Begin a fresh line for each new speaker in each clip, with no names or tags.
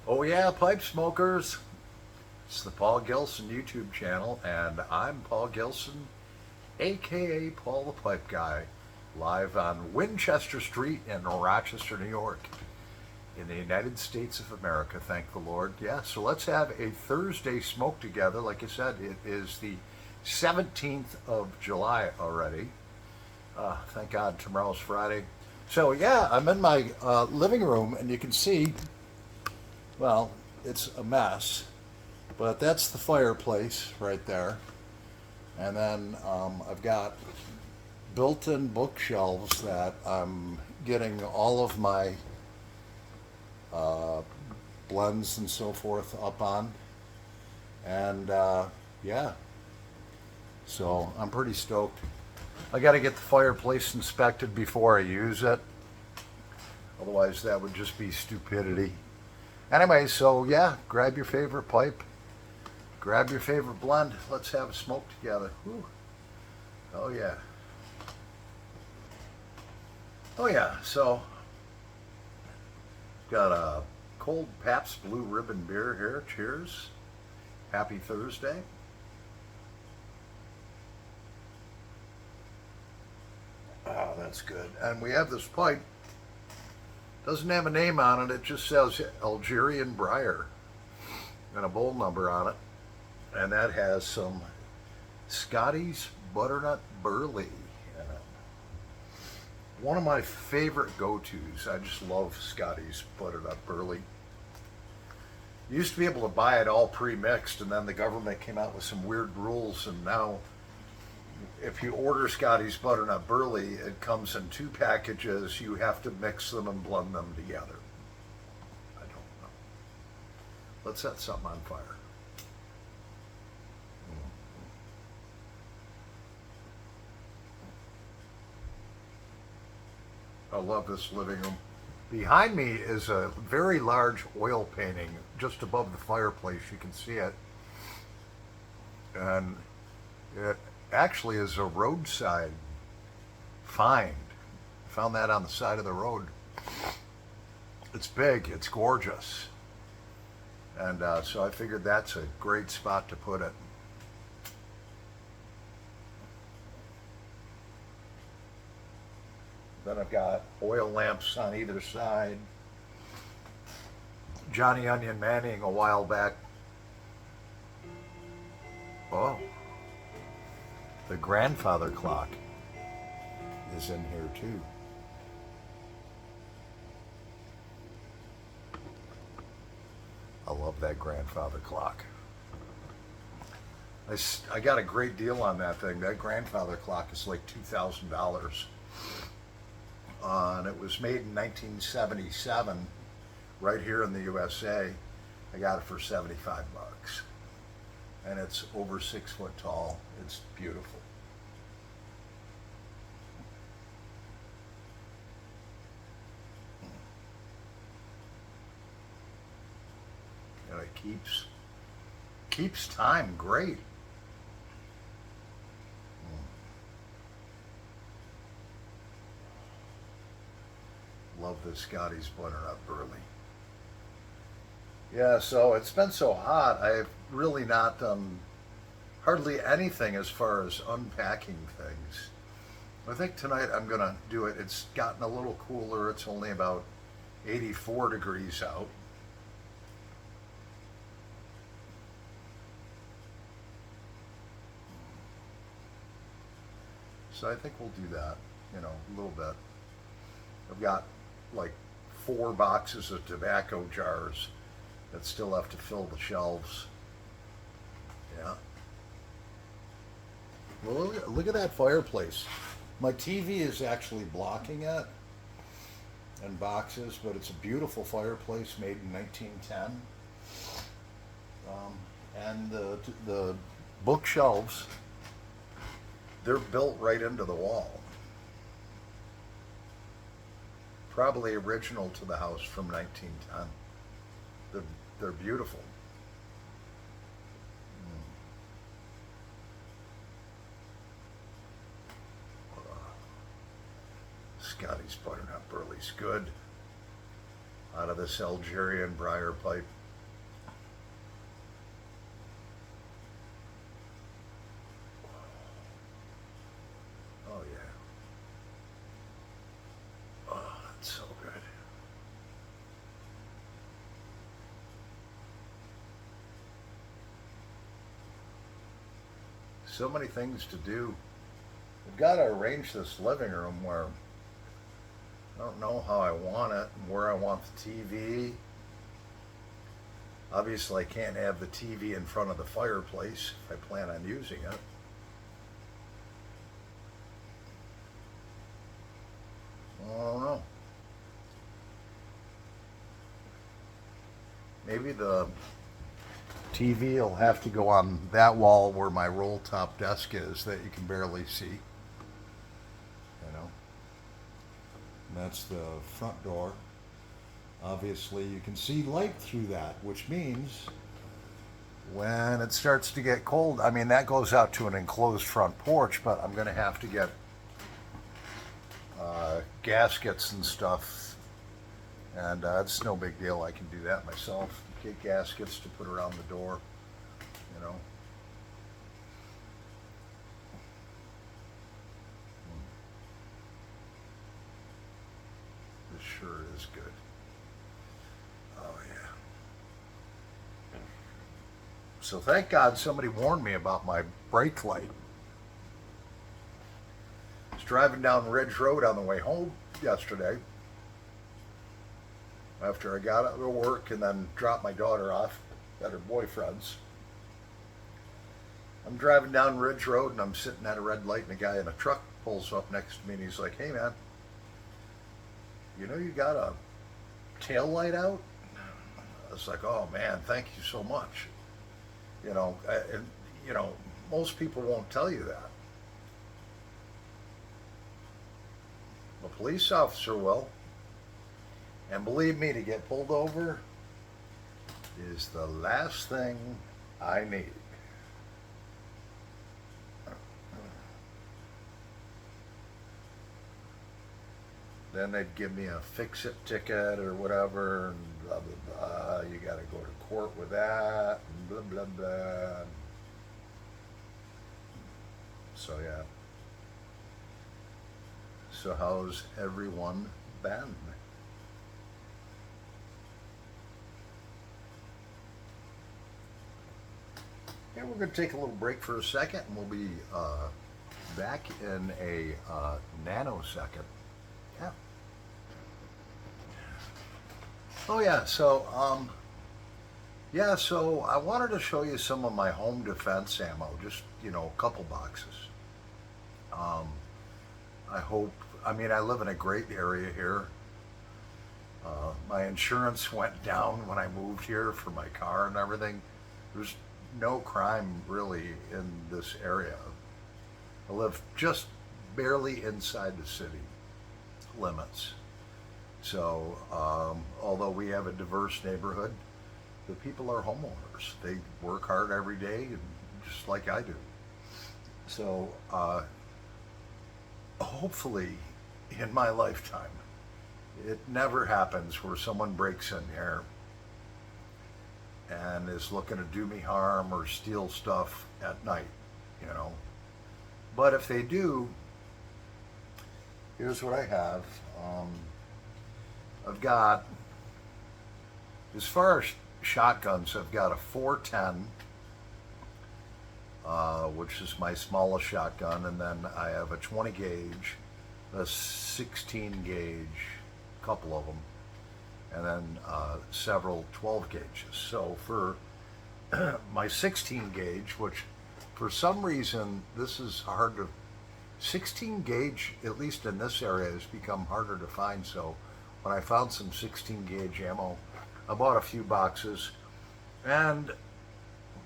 Oh yeah, pipe smokers. It's the Paul Gilson YouTube channel, and I'm Paul Gilson, aka Paul the Pipe Guy, live on Winchester Street in Rochester, New York, in the United States of America. Thank the Lord. Yeah, so let's have a Thursday smoke together. Like I said, it is the 17th of July already. Thank God tomorrow's Friday. So yeah, I'm in my living room, and you can see, well, it's a mess. But that's the fireplace right there. And then I've got built in bookshelves that I'm getting all of my uh, blends and so forth up on. And yeah, so I'm pretty stoked. I got to get the fireplace inspected before I use it. Otherwise, that would just be stupidity. Anyway, so yeah, grab your favorite pipe, grab your favorite blend. Let's have a smoke together. Whew. Oh yeah. Oh yeah. So got a cold Pabst Blue Ribbon beer here. Cheers. Happy Thursday. Oh, that's good. And we have this pipe. Doesn't have a name on it. It just says Algerian Briar and a bowl number on it. And that has some Scotty's Butternut Burley in it. One of my favorite go-tos. I just love Scotty's Butternut Burley. You used to be able to buy it all pre-mixed, and then the government came out with some weird rules, and now if you order Scotty's Butternut Burley, it comes in two packages. You have to mix them and blend them together. I don't know. Let's set something on fire. I love this living room. Behind me is a very large oil painting just above the fireplace. You can see it. And it actually is a roadside find. Found that on the side of the road. It's big, it's gorgeous. And so I figured that's a great spot to put it. Then I've got oil lamps on either side. Johnny Onion Manning a while back. Oh, the grandfather clock is in here too. I love that grandfather clock. I got a great deal on that thing. That grandfather clock is like $2,000. And it was made in 1977 right here in the USA. I got it for 75 bucks. And it's over 6 foot tall. It's beautiful. And it keeps time great. Love this Scotty's Butternut Burley. Yeah, so it's been so hot. I've really not done hardly anything as far as unpacking things. I think tonight I'm going to do it. It's gotten a little cooler. It's only about 84 degrees out. So I think we'll do that, a little bit. I've got like 4 boxes of tobacco jars that still have to fill the shelves. Yeah. Well, look at that fireplace. My TV is actually blocking it in boxes, but it's a beautiful fireplace made in 1910. And the bookshelves, they're built right into the wall. Probably original to the house from 1910. They're, they're beautiful. Scotty's Butternut Burley's good. Out of this Algerian briar pipe. So many things to do. I've got to arrange this living room where I don't know how I want it and where I want the TV. Obviously, I can't have the TV in front of the fireplace if I plan on using it. I don't know. Maybe the TV will have to go on that wall where my roll top desk is that you can barely see. You know? And that's the front door. Obviously, you can see light through that, which means when it starts to get cold, I mean, that goes out to an enclosed front porch, but I'm going to have to get gaskets and stuff. And it's no big deal. I can do that myself. Get gaskets to put around the door, you know. This sure is good. Oh, yeah. So thank God somebody warned me about my brake light. I was driving down Ridge Road on the way home yesterday after I got out of work and then dropped my daughter off at her boyfriend's. I'm driving down Ridge Road and I'm sitting at a red light and a guy in a truck pulls up next to me and he's like, "Hey man, you know you got a tail light out?" I was like, "Oh man, thank you so much." You know, and you know, most people won't tell you that. A police officer will. And believe me, to get pulled over is the last thing I need. Then they'd give me a fix-it ticket or whatever, and blah, blah, blah. You got to go to court with that, and blah, blah, blah. So, yeah. So how's everyone been? Yeah, we're going to take a little break for a second, and we'll be back in a nanosecond. Yeah. Oh yeah. So So I wanted to show you some of my home defense ammo. Just a couple boxes. I hope. I mean, I live in a great area here. My insurance went down when I moved here for my car and everything. There's no crime really in this area. I live just barely inside the city limits. So, although we have a diverse neighborhood, the people are homeowners. They work hard every day, and just like I do. So, hopefully, in my lifetime, it never happens where someone breaks in here and is looking to do me harm or steal stuff at night, But if they do, here's what I have. I've got, as far as shotguns, I've got a 410, which is my smallest shotgun, and then I have a 20 gauge, a 16 gauge, a couple of them, and then several 12 gauges. So for my 16 gauge, which for some reason this is hard to, 16 gauge, at least in this area, has become harder to find. So when I found some 16 gauge ammo, I bought a few boxes. And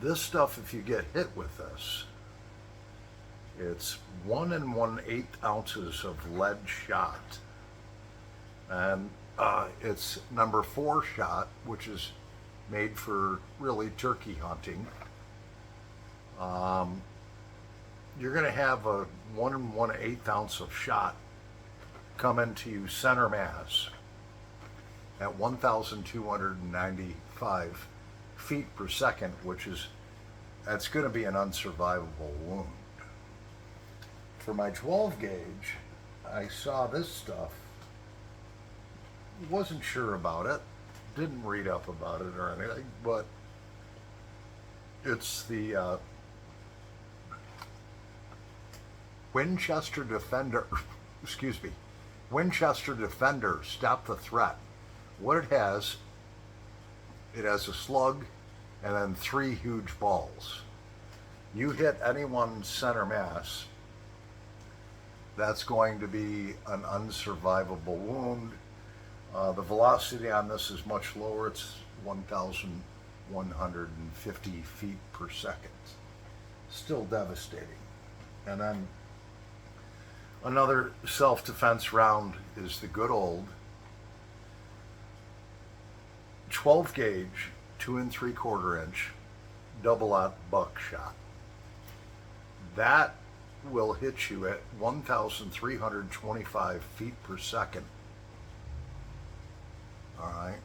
this stuff, if you get hit with this, it's 1 1/8 ounces of lead shot. And it's number 4 shot, which is made for really turkey hunting. You're going to have a 1 1/8 ounce of shot come into you center mass at 1,295 feet per second, that's going to be an unsurvivable wound. For my 12 gauge, I saw this stuff, wasn't sure about it, didn't read up about it or anything, but it's the Winchester Defender, excuse me, Winchester Defender, Stop the Threat. What it has a slug and then 3 huge balls. You hit anyone's center mass, that's going to be an unsurvivable wound. The velocity on this is much lower. It's 1,150 feet per second. Still devastating. And then another self-defense round is the good old 12 gauge, 2 3/4 inch double-aught buckshot. That will hit you at 1,325 feet per second. All right.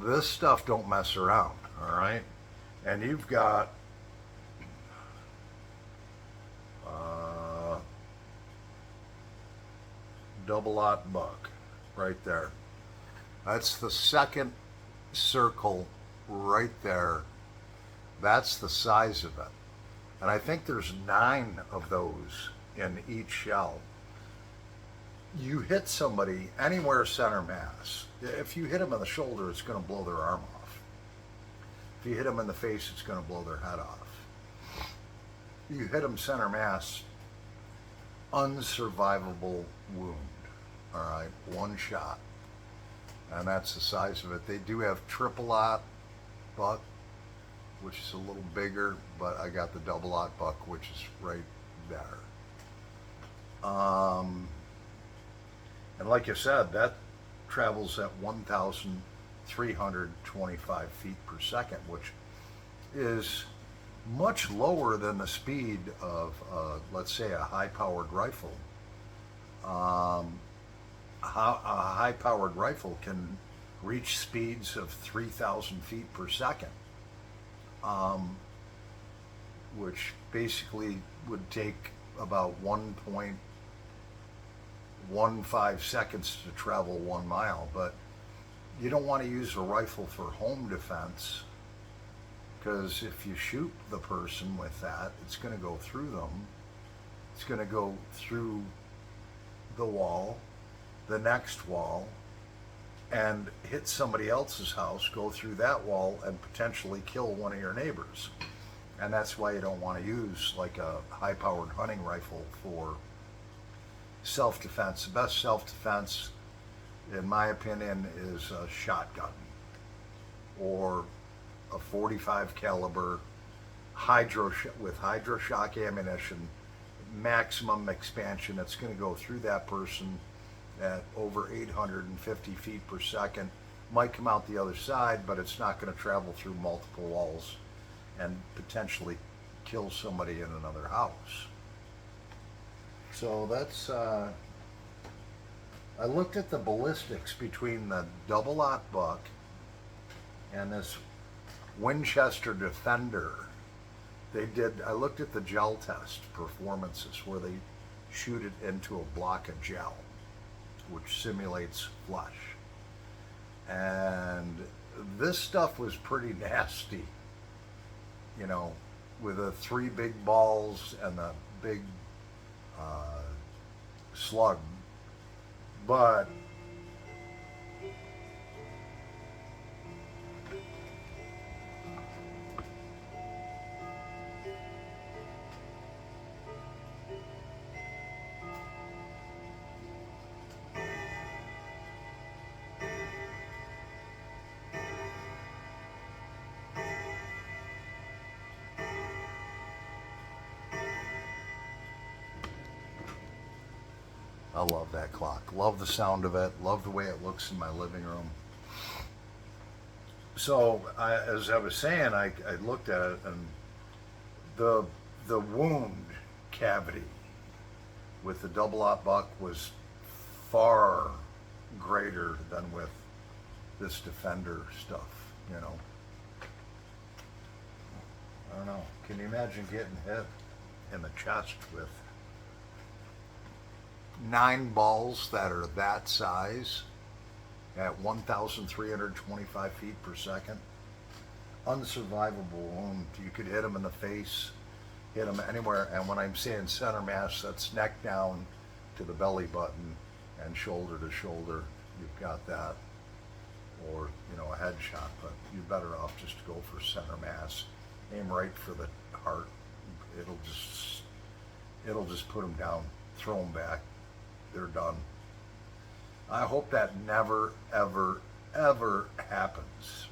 This stuff don't mess around. All right. And you've got double-aught buck right there. That's the second circle right there. That's the size of it. And I think there's 9 of those in each shell. You hit somebody anywhere center mass. If you hit them in the shoulder, it's going to blow their arm off. If you hit them in the face, it's going to blow their head off. You hit them center mass, unsurvivable wound. All right, 1 shot. And that's the size of it. They do have triple-aught buck, which is a little bigger, but I got the double-aught buck, which is right there. And like I said, that travels at 1,325 feet per second, which is much lower than the speed of, let's say, a high-powered rifle. A high-powered rifle can reach speeds of 3,000 feet per second, which basically would take about 1.15 seconds to travel 1 mile. But you don't want to use a rifle for home defense, because if you shoot the person with that, it's going to go through them. It's going to go through the wall, the next wall, and hit somebody else's house, go through that wall, and potentially kill one of your neighbors. And that's why you don't want to use like a high-powered hunting rifle for self-defense. The best self-defense, in my opinion, is a shotgun or a 45 caliber with hydroshock ammunition, maximum expansion. It's going to go through that person at over 850 feet per second. Might come out the other side, but it's not going to travel through multiple walls and potentially kill somebody in another house. So that's, I looked at the ballistics between the double-aught buck and this Winchester Defender. I looked at the gel test performances where they shoot it into a block of gel, which simulates flesh. And this stuff was pretty nasty, you know, with the 3 big balls and the big slug. But I love that clock. Love the sound of it. Love the way it looks in my living room. So, as I was saying, I looked at it, and the wound cavity with the double-aught buck was far greater than with this Defender stuff, you know. I don't know. Can you imagine getting hit in the chest with 9 balls that are that size at 1,325 feet per second? Unsurvivable wound. You could hit them in the face, hit them anywhere. And when I'm saying center mass, that's neck down to the belly button and shoulder to shoulder. You've got that, or a headshot. But you're better off just to go for center mass. Aim right for the heart. It'll just put them down. Throw them back. They're done. I hope that never, ever, ever happens.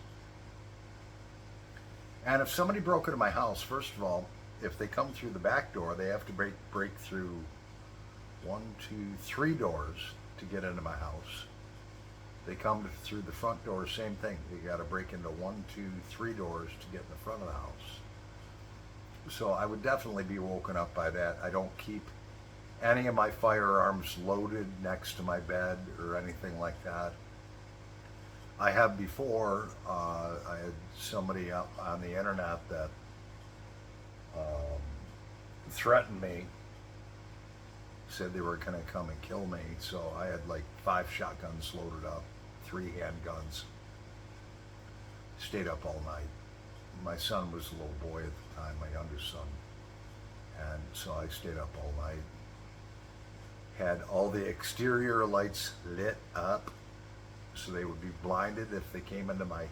And if somebody broke into my house, first of all, if they come through the back door, they have to break through 1, 2, 3 doors to get into my house. They come through the front door, same thing. You got to break into 1, 2, 3 doors to get in the front of the house. So I would definitely be woken up by that. I don't keep any of my firearms loaded next to my bed or anything like that. I have before. I had somebody up on the internet that threatened me, said they were going to come and kill me. So I had like 5 shotguns loaded up, 3 handguns. Stayed up all night. My son was a little boy at the time, my youngest son. And so I stayed up all night. Had all the exterior lights lit up so they would be blinded if they came into my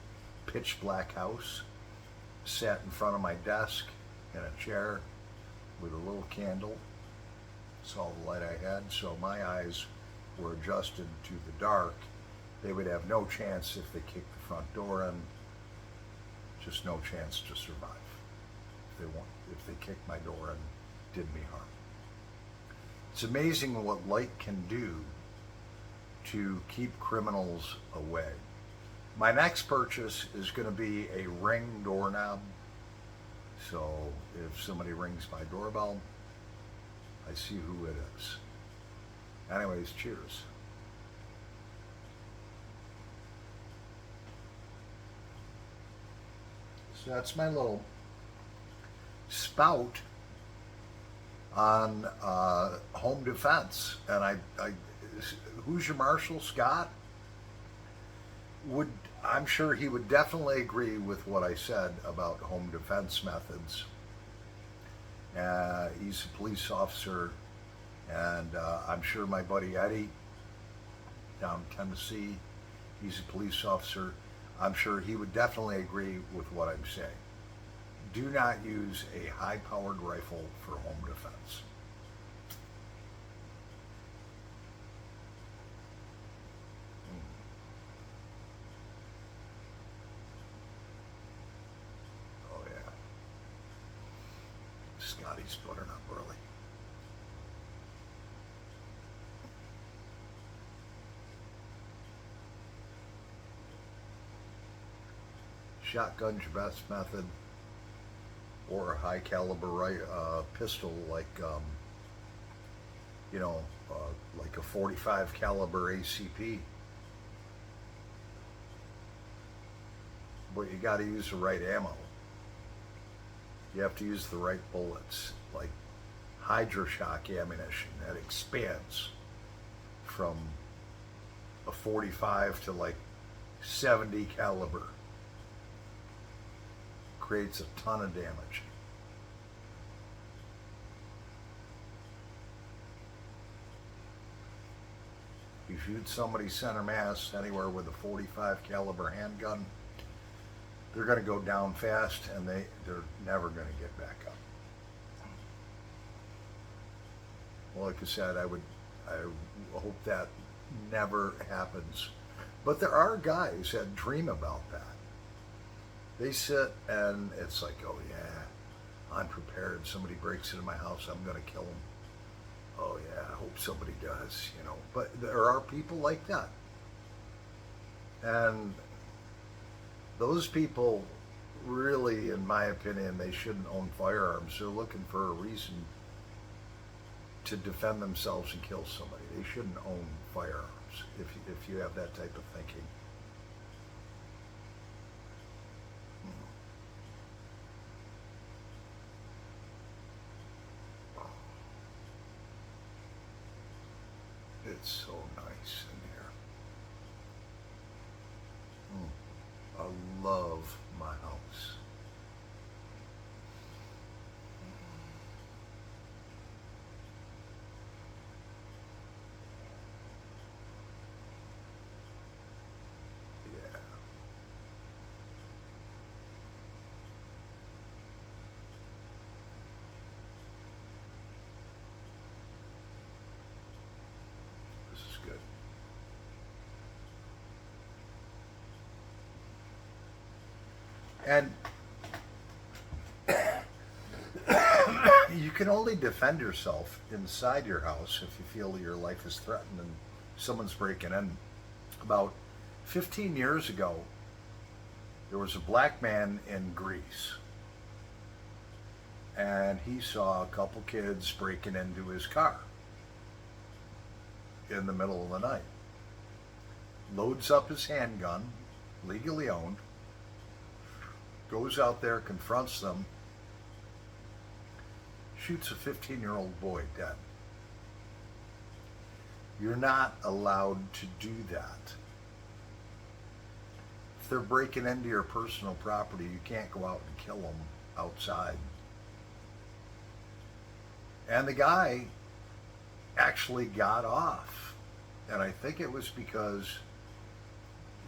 pitch black house. Sat in front of my desk in a chair with a little candle. That's all the light I had. So my eyes were adjusted to the dark. They would have no chance if they kicked the front door in. Just no chance to survive if they kicked my door and did me harm. It's amazing what light can do to keep criminals away. My next purchase is going to be a Ring doorknob. So if somebody rings my doorbell, I see who it is. Anyways, cheers. So that's my little spout on home defense. And who's your Marshall, Scott? I'm sure he would definitely agree with what I said about home defense methods. He's a police officer, and I'm sure my buddy Eddie down in Tennessee, he's a police officer. I'm sure he would definitely agree with what I'm saying. Do not use a high-powered rifle for home defense. Oh yeah. Scotty's buttering up early. Shotgun's your best method, or a high caliber pistol like like a 45 caliber ACP. But you got to use the right ammo. You have to use the right bullets, like Hydra-Shock ammunition that expands from a 45 to like 70 caliber. Creates a ton of damage. You shoot somebody center mass anywhere with a 45 caliber handgun, they're going to go down fast, and they're never going to get back up. Well, like I said, I hope that never happens. But there are guys that dream about that. They sit and it's like, oh yeah, I'm prepared. Somebody breaks into my house, I'm going to kill them. Oh yeah, I hope somebody does, But there are people like that. And those people really, in my opinion, they shouldn't own firearms. They're looking for a reason to defend themselves and kill somebody. They shouldn't own firearms if you have that type of thinking. It's so nice in here. I love my house. And you can only defend yourself inside your house if you feel your life is threatened and someone's breaking in. About 15 years ago, there was a black man in Greece, and he saw a couple kids breaking into his car in the middle of the night. Loads up his handgun, legally owned, goes out there, confronts them, shoots a 15-year-old boy dead. You're not allowed to do that. If they're breaking into your personal property, you can't go out and kill them outside. And the guy actually got off. And I think it was because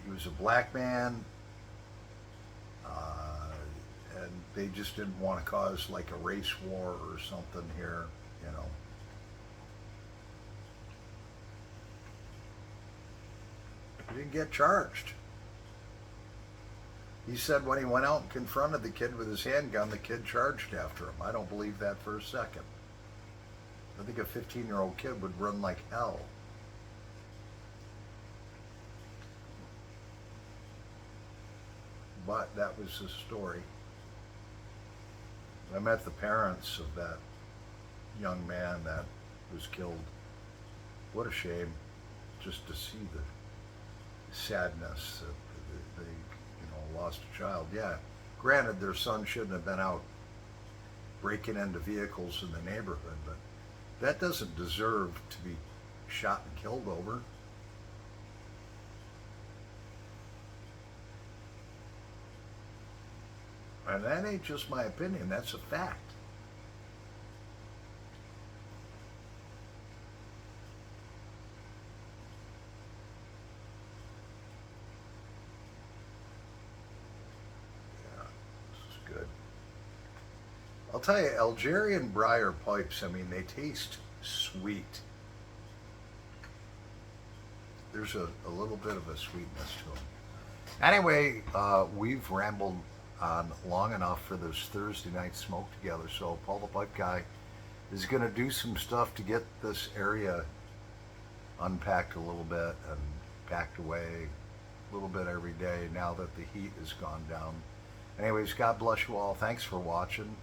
he was a black man, and they just didn't want to cause like a race war or something here, you know. He didn't get charged. He said when he went out and confronted the kid with his handgun, the kid charged after him. I don't believe that for a second. I think a 15-year-old kid would run like hell. But that was the story. I met the parents of that young man that was killed. What a shame, just to see the sadness that they, lost a child. Yeah, granted, their son shouldn't have been out breaking into vehicles in the neighborhood, but that doesn't deserve to be shot and killed over. And that ain't just my opinion, that's a fact. Yeah, this is good. I'll tell you, Algerian briar pipes, I mean, they taste sweet. There's a little bit of a sweetness to them. Anyway, we've rambled on long enough for this Thursday night smoke together. So Paul the Pipe Guy is going to do some stuff to get this area unpacked a little bit and packed away a little bit every day now that the heat has gone down. Anyways, God bless you all. Thanks for watching.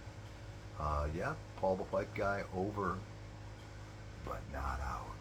Yeah, Paul the Pipe Guy over, but not out.